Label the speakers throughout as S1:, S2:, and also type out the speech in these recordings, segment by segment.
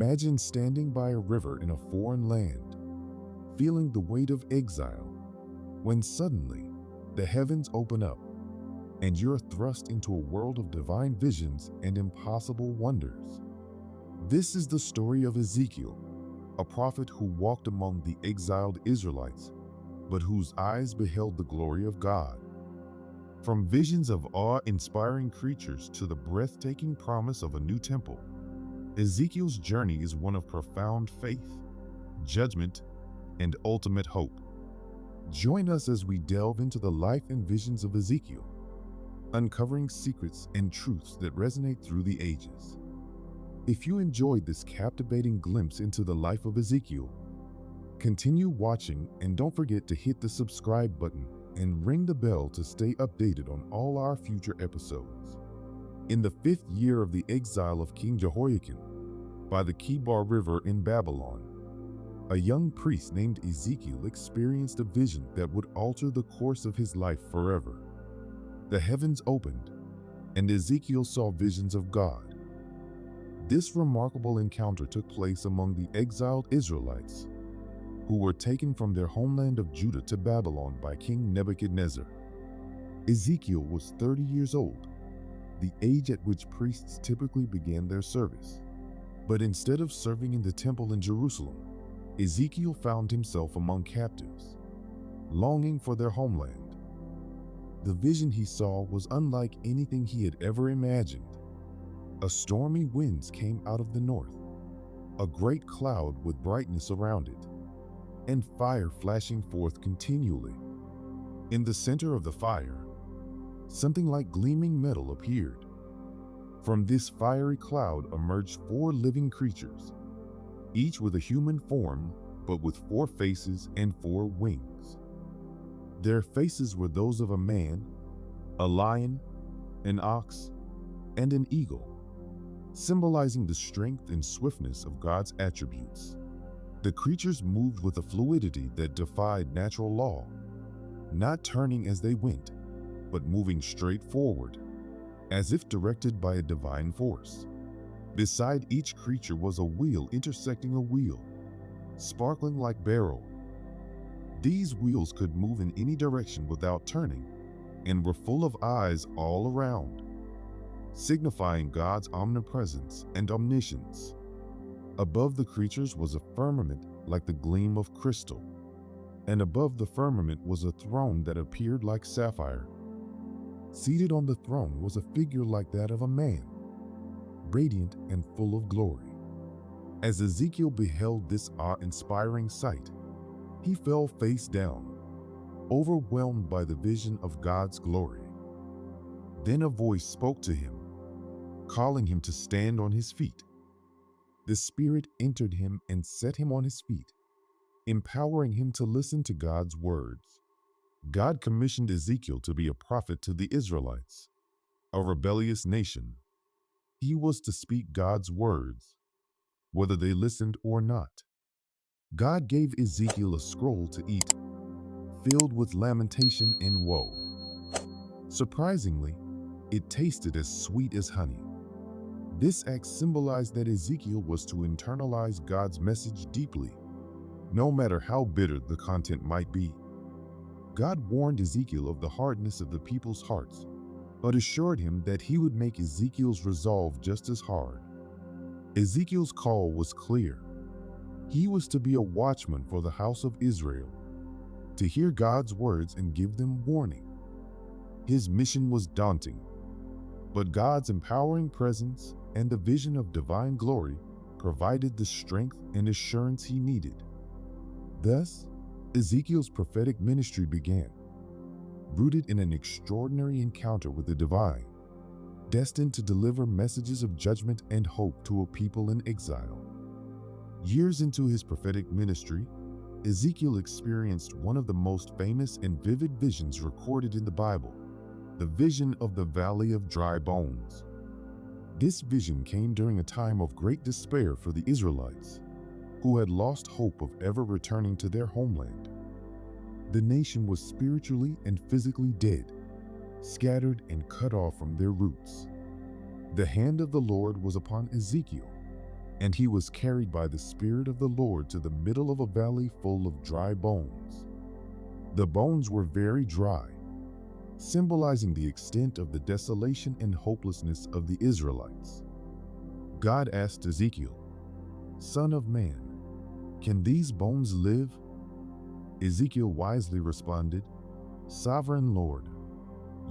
S1: Imagine standing by a river in a foreign land, feeling the weight of exile, when suddenly the heavens open up and you're thrust into a world of divine visions and impossible wonders. This is the story of Ezekiel, a prophet who walked among the exiled Israelites, but whose eyes beheld the glory of God. From visions of awe-inspiring creatures to the breathtaking promise of a new temple, Ezekiel's journey is one of profound faith, judgment, and ultimate hope. Join us as we delve into the life and visions of Ezekiel, uncovering secrets and truths that resonate through the ages. If you enjoyed this captivating glimpse into the life of Ezekiel, continue watching and don't forget to hit the subscribe button and ring the bell to stay updated on all our future episodes. In the 5th year of the exile of King Jehoiakim, by the Kibar River in Babylon, a young priest named Ezekiel experienced a vision that would alter the course of his life forever. The heavens opened, and Ezekiel saw visions of God. This remarkable encounter took place among the exiled Israelites, who were taken from their homeland of Judah to Babylon by King Nebuchadnezzar. Ezekiel was 30 years old, the age at which priests typically began their service. But instead of serving in the temple in Jerusalem, Ezekiel found himself among captives, longing for their homeland. The vision he saw was unlike anything he had ever imagined. A stormy wind came out of the north, a great cloud with brightness around it, and fire flashing forth continually. In the center of the fire, something like gleaming metal appeared. From this fiery cloud emerged 4 living creatures, each with a human form, but with 4 faces and 4 wings. Their faces were those of a man, a lion, an ox, and an eagle, symbolizing the strength and swiftness of God's attributes. The creatures moved with a fluidity that defied natural law, not turning as they went, but moving straight forward, as if directed by a divine force. Beside each creature was a wheel intersecting a wheel, sparkling like beryl. These wheels could move in any direction without turning, and were full of eyes all around, signifying God's omnipresence and omniscience. Above the creatures was a firmament like the gleam of crystal, and above the firmament was a throne that appeared like sapphire. Seated on the throne was a figure like that of a man, radiant and full of glory. As Ezekiel beheld this awe-inspiring sight, he fell face down, overwhelmed by the vision of God's glory. Then a voice spoke to him, calling him to stand on his feet. The Spirit entered him and set him on his feet, empowering him to listen to God's words. God commissioned Ezekiel to be a prophet to the Israelites, a rebellious nation. He was to speak God's words, whether they listened or not. God gave Ezekiel a scroll to eat, filled with lamentation and woe. Surprisingly, it tasted as sweet as honey. This act symbolized that Ezekiel was to internalize God's message deeply, no matter how bitter the content might be. God warned Ezekiel of the hardness of the people's hearts, but assured him that he would make Ezekiel's resolve just as hard. Ezekiel's call was clear. He was to be a watchman for the house of Israel, to hear God's words and give them warning. His mission was daunting, but God's empowering presence and the vision of divine glory provided the strength and assurance he needed. Thus, Ezekiel's prophetic ministry began, rooted in an extraordinary encounter with the divine, destined to deliver messages of judgment and hope to a people in exile. Years into his prophetic ministry, Ezekiel experienced one of the most famous and vivid visions recorded in the Bible, the vision of the Valley of Dry Bones. This vision came during a time of great despair for the Israelites, who had lost hope of ever returning to their homeland. The nation was spiritually and physically dead, scattered and cut off from their roots. The hand of the Lord was upon Ezekiel, And he was carried by the Spirit of the Lord to the middle of a valley full of dry bones. The bones were very dry, symbolizing the extent of the desolation and hopelessness of the Israelites. God asked Ezekiel, "Son of man, can these bones live?" Ezekiel wisely responded, "Sovereign Lord,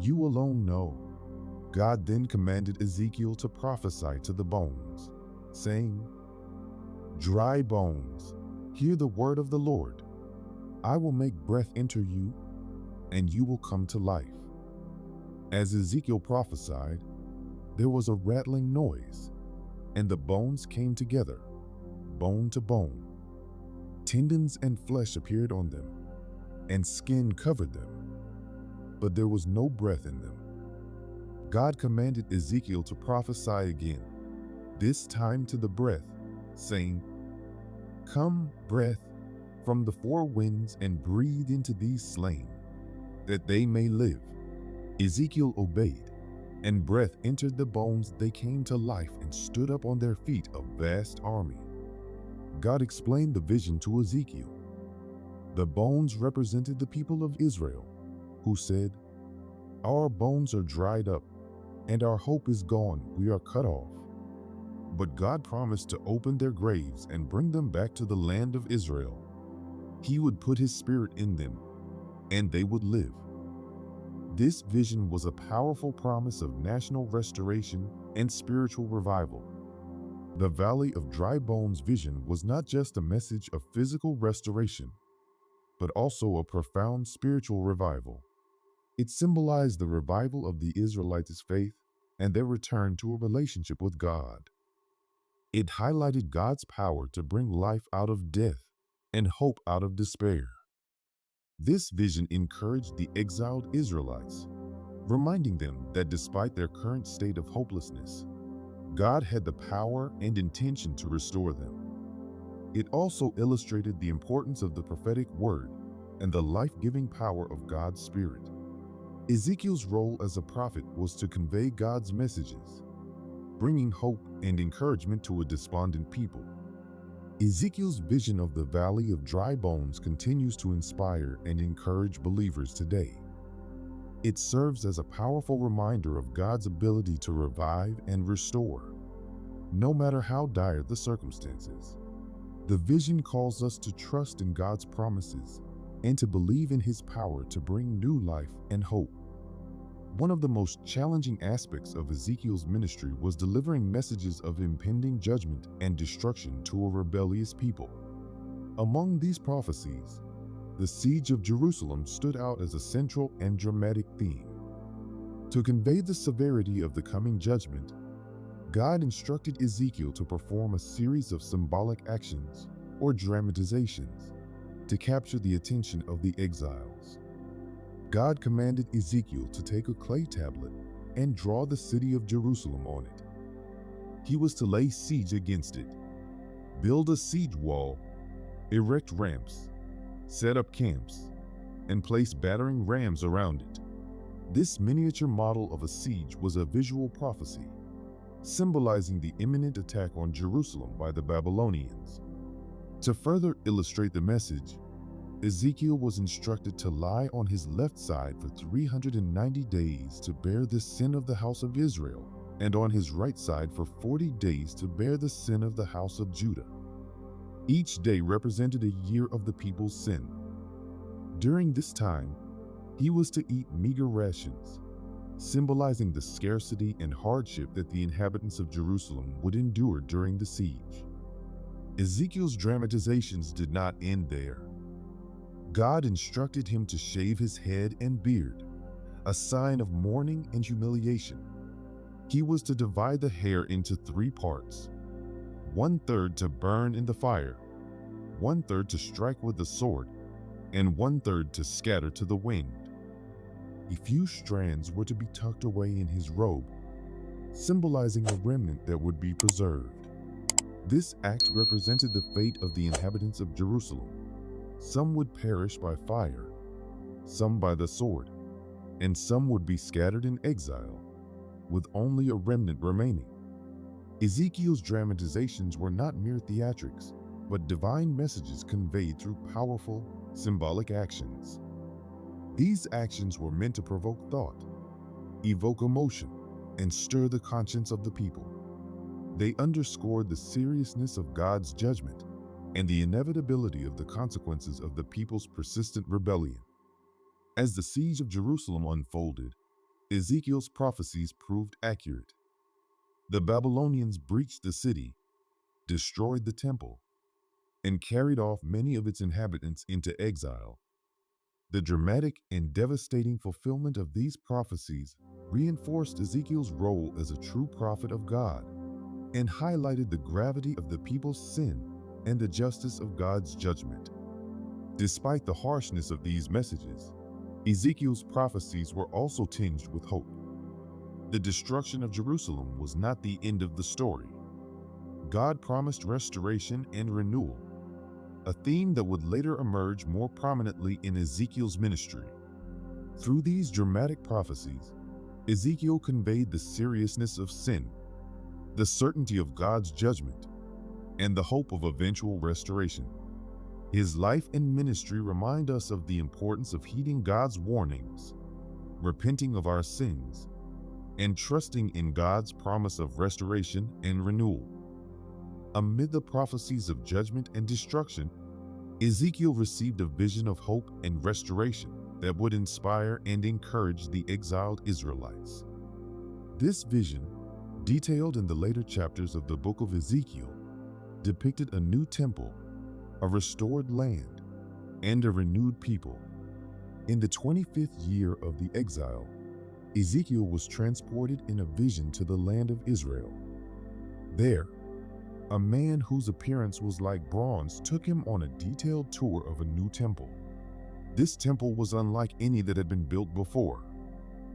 S1: you alone know." God then commanded Ezekiel to prophesy to the bones, saying, "Dry bones, hear the word of the Lord. I will make breath enter you, and you will come to life." As Ezekiel prophesied, there was a rattling noise, and the bones came together, bone to bone. Tendons and flesh appeared on them, and skin covered them, but there was no breath in them. God commanded Ezekiel to prophesy again, this time to the breath, saying, "Come, breath, from the four winds and breathe into these slain, that they may live." Ezekiel obeyed, and breath entered the bones. They came to life and stood up on their feet, a vast army. God explained the vision to Ezekiel. The bones represented the people of Israel, who said, "Our bones are dried up, and our hope is gone. We are cut off." But God promised to open their graves and bring them back to the land of Israel. He would put his spirit in them, and they would live. This vision was a powerful promise of national restoration and spiritual revival. The Valley of Dry Bones vision was not just a message of physical restoration, but also a profound spiritual revival. It symbolized the revival of the Israelites' faith and their return to a relationship with God. It highlighted God's power to bring life out of death and hope out of despair. This vision encouraged the exiled Israelites, reminding them that despite their current state of hopelessness, God had the power and intention to restore them. It also illustrated the importance of the prophetic word and the life-giving power of God's Spirit. Ezekiel's role as a prophet was to convey God's messages, bringing hope and encouragement to a despondent people. Ezekiel's vision of the Valley of Dry Bones continues to inspire and encourage believers today. It serves as a powerful reminder of God's ability to revive and restore, no matter how dire the circumstances. The vision calls us to trust in God's promises and to believe in His power to bring new life and hope. One of the most challenging aspects of Ezekiel's ministry was delivering messages of impending judgment and destruction to a rebellious people. Among these prophecies, the siege of Jerusalem stood out as a central and dramatic theme. To convey the severity of the coming judgment, God instructed Ezekiel to perform a series of symbolic actions or dramatizations to capture the attention of the exiles. God commanded Ezekiel to take a clay tablet and draw the city of Jerusalem on it. He was to lay siege against it, build a siege wall, erect ramps, set up camps, and place battering rams around it. This miniature model of a siege was a visual prophecy, symbolizing the imminent attack on Jerusalem by the Babylonians. To further illustrate the message, Ezekiel was instructed to lie on his left side for 390 days to bear the sin of the house of Israel, and on his right side for 40 days to bear the sin of the house of Judah. Each day represented a year of the people's sin. During this time, he was to eat meager rations, symbolizing the scarcity and hardship that the inhabitants of Jerusalem would endure during the siege. Ezekiel's dramatizations did not end there. God instructed him to shave his head and beard, a sign of mourning and humiliation. He was to divide the hair into 3 parts, 1/3 to burn in the fire, 1/3 to strike with the sword, and 1/3 to scatter to the wind. A few strands were to be tucked away in his robe, symbolizing a remnant that would be preserved. This act represented the fate of the inhabitants of Jerusalem. Some would perish by fire, some by the sword, and some would be scattered in exile, with only a remnant remaining. Ezekiel's dramatizations were not mere theatrics, but divine messages conveyed through powerful, symbolic actions. These actions were meant to provoke thought, evoke emotion, and stir the conscience of the people. They underscored the seriousness of God's judgment and the inevitability of the consequences of the people's persistent rebellion. As the siege of Jerusalem unfolded, Ezekiel's prophecies proved accurate. The Babylonians breached the city, destroyed the temple, and carried off many of its inhabitants into exile. The dramatic and devastating fulfillment of these prophecies reinforced Ezekiel's role as a true prophet of God and highlighted the gravity of the people's sin and the justice of God's judgment. Despite the harshness of these messages, Ezekiel's prophecies were also tinged with hope. The destruction of Jerusalem was not the end of the story. God promised restoration and renewal, a theme that would later emerge more prominently in Ezekiel's ministry. Through these dramatic prophecies, Ezekiel conveyed the seriousness of sin, the certainty of God's judgment, and the hope of eventual restoration. His life and ministry remind us of the importance of heeding God's warnings, repenting of our sins, and trusting in God's promise of restoration and renewal. Amid the prophecies of judgment and destruction, Ezekiel received a vision of hope and restoration that would inspire and encourage the exiled Israelites. This vision, detailed in the later chapters of the book of Ezekiel, depicted a new temple, a restored land, and a renewed people. In the 25th year of the exile, Ezekiel was transported in a vision to the land of Israel. There, a man whose appearance was like bronze took him on a detailed tour of a new temple. This temple was unlike any that had been built before,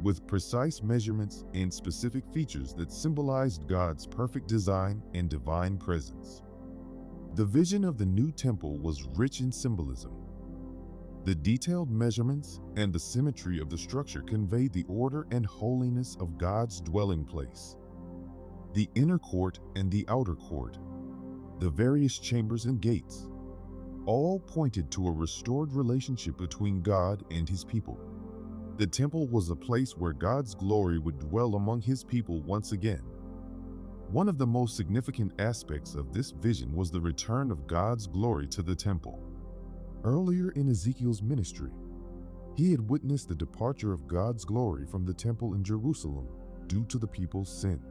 S1: with precise measurements and specific features that symbolized God's perfect design and divine presence. The vision of the new temple was rich in symbolism. The detailed measurements and the symmetry of the structure conveyed the order and holiness of God's dwelling place. The inner court and the outer court, the various chambers and gates, all pointed to a restored relationship between God and his people. The temple was a place where God's glory would dwell among his people once again. One of the most significant aspects of this vision was the return of God's glory to the temple. Earlier in Ezekiel's ministry, he had witnessed the departure of God's glory from the temple in Jerusalem due to the people's sin.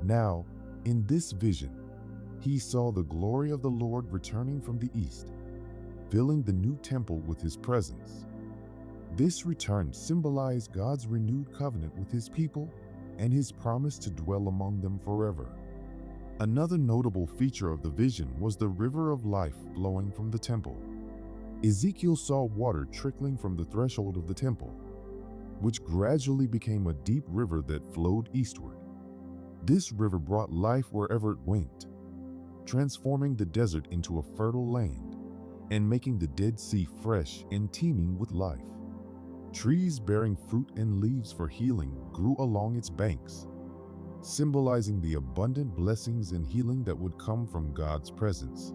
S1: Now, in this vision, he saw the glory of the Lord returning from the east, filling the new temple with his presence. This return symbolized God's renewed covenant with his people and his promise to dwell among them forever. Another notable feature of the vision was the river of life flowing from the temple. Ezekiel saw water trickling from the threshold of the temple, which gradually became a deep river that flowed eastward. This river brought life wherever it went, transforming the desert into a fertile land and making the Dead Sea fresh and teeming with life. Trees bearing fruit and leaves for healing grew along its banks, symbolizing the abundant blessings and healing that would come from God's presence.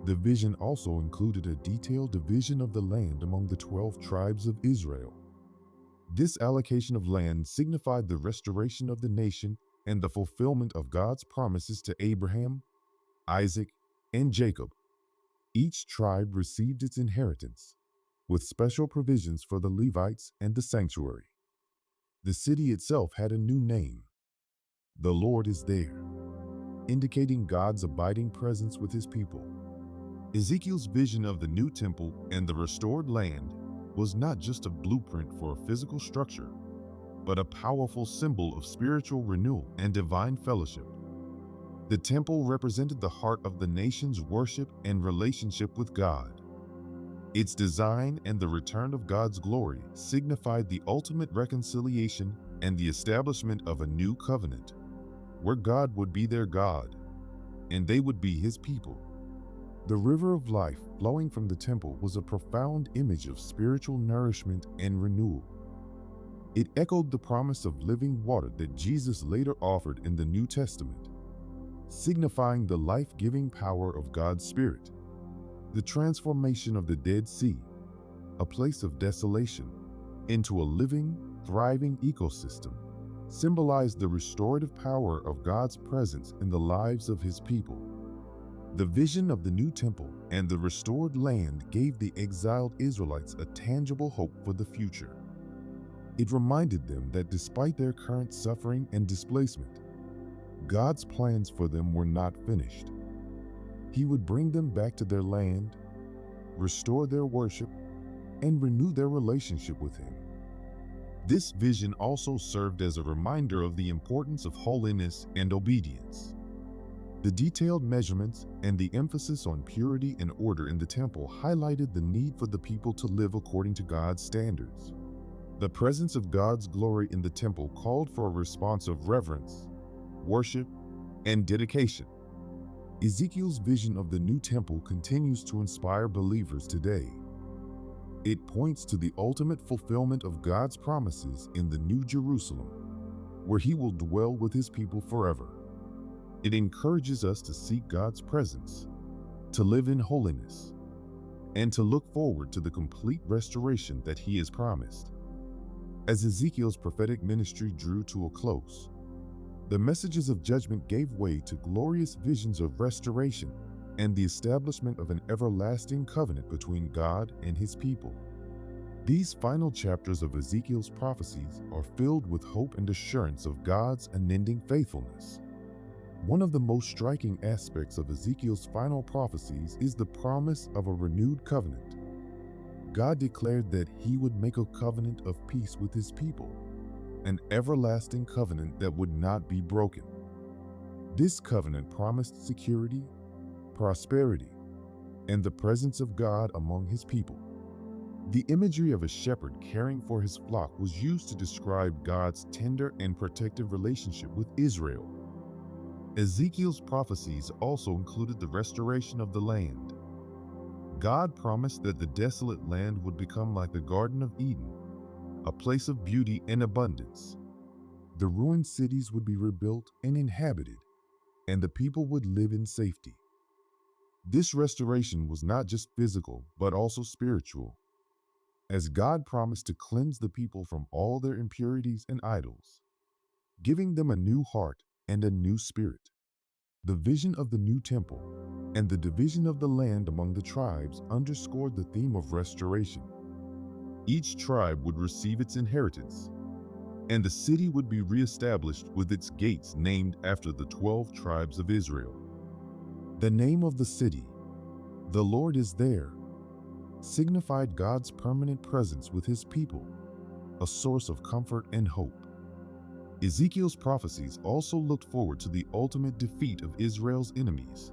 S1: The vision also included a detailed division of the land among the 12 tribes of Israel. This allocation of land signified the restoration of the nation and the fulfillment of God's promises to Abraham, Isaac, and Jacob. Each tribe received its inheritance, with special provisions for the Levites and the sanctuary. The city itself had a new name. The Lord is there, indicating God's abiding presence with his people. Ezekiel's vision of the new temple and the restored land was not just a blueprint for a physical structure, but a powerful symbol of spiritual renewal and divine fellowship. The temple represented the heart of the nation's worship and relationship with God. Its design and the return of God's glory signified the ultimate reconciliation and the establishment of a new covenant, where God would be their God, and they would be his people. The river of life flowing from the temple was a profound image of spiritual nourishment and renewal. It echoed the promise of living water that Jesus later offered in the New Testament, signifying the life-giving power of God's Spirit. The transformation of the Dead Sea, a place of desolation, into a living, thriving ecosystem, symbolized the restorative power of God's presence in the lives of His people. The vision of the new temple and the restored land gave the exiled Israelites a tangible hope for the future. It reminded them that despite their current suffering and displacement, God's plans for them were not finished. He would bring them back to their land, restore their worship, and renew their relationship with Him. This vision also served as a reminder of the importance of holiness and obedience. The detailed measurements and the emphasis on purity and order in the temple highlighted the need for the people to live according to God's standards. The presence of God's glory in the temple called for a response of reverence, worship, and dedication. Ezekiel's vision of the new temple continues to inspire believers today. It points to the ultimate fulfillment of God's promises in the New Jerusalem, where He will dwell with His people forever. It encourages us to seek God's presence, to live in holiness, and to look forward to the complete restoration that He has promised. As Ezekiel's prophetic ministry drew to a close, the messages of judgment gave way to glorious visions of restoration and the establishment of an everlasting covenant between God and His people. These final chapters of Ezekiel's prophecies are filled with hope and assurance of God's unending faithfulness. One of the most striking aspects of Ezekiel's final prophecies is the promise of a renewed covenant. God declared that He would make a covenant of peace with His people, an everlasting covenant that would not be broken. This covenant promised security, prosperity, and the presence of God among His people. The imagery of a shepherd caring for his flock was used to describe God's tender and protective relationship with Israel. Ezekiel's prophecies also included the restoration of the land. God promised that the desolate land would become like the Garden of Eden, a place of beauty and abundance. The ruined cities would be rebuilt and inhabited, and the people would live in safety. This restoration was not just physical, but also spiritual, as God promised to cleanse the people from all their impurities and idols, giving them a new heart and a new spirit. The vision of the new temple and the division of the land among the tribes underscored the theme of restoration. Each tribe would receive its inheritance, and the city would be reestablished with its gates named after the 12 tribes of Israel. The name of the city, "The Lord is there," signified God's permanent presence with His people, a source of comfort and hope. Ezekiel's prophecies also looked forward to the ultimate defeat of Israel's enemies.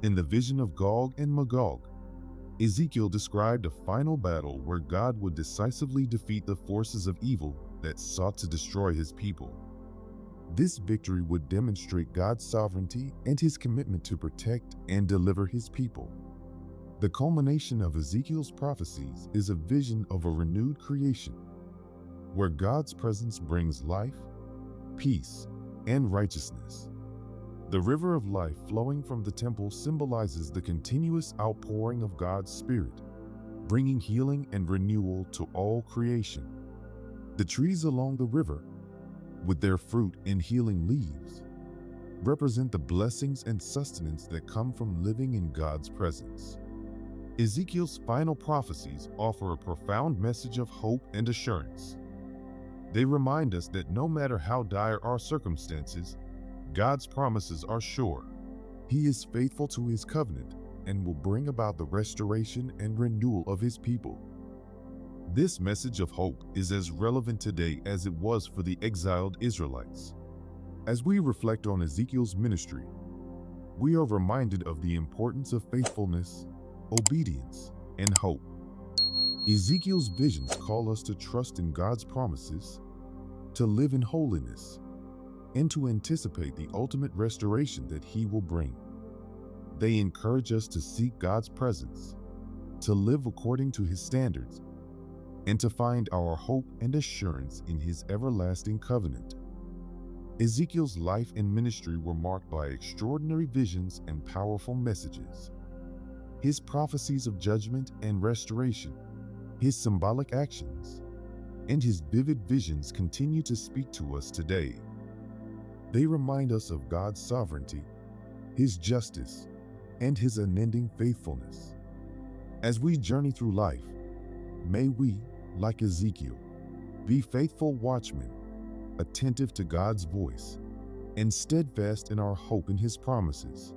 S1: In the vision of Gog and Magog, Ezekiel described a final battle where God would decisively defeat the forces of evil that sought to destroy His people. This victory would demonstrate God's sovereignty and His commitment to protect and deliver His people. The culmination of Ezekiel's prophecies is a vision of a renewed creation, where God's presence brings life, peace, and righteousness. The river of life flowing from the temple symbolizes the continuous outpouring of God's Spirit, bringing healing and renewal to all creation. The trees along the river, with their fruit and healing leaves, represent the blessings and sustenance that come from living in God's presence. Ezekiel's final prophecies offer a profound message of hope and assurance. They remind us that no matter how dire our circumstances, God's promises are sure. He is faithful to His covenant and will bring about the restoration and renewal of His people. This message of hope is as relevant today as it was for the exiled Israelites. As we reflect on Ezekiel's ministry, we are reminded of the importance of faithfulness, obedience, and hope. Ezekiel's visions call us to trust in God's promises, to live in holiness, and to anticipate the ultimate restoration that He will bring. They encourage us to seek God's presence, to live according to His standards, and to find our hope and assurance in His everlasting covenant. Ezekiel's life and ministry were marked by extraordinary visions and powerful messages. His prophecies of judgment and restoration, his symbolic actions, and his vivid visions continue to speak to us today. They remind us of God's sovereignty, his justice, and his unending faithfulness. As we journey through life, may we, like Ezekiel, be faithful watchmen, attentive to God's voice, and steadfast in our hope in his promises.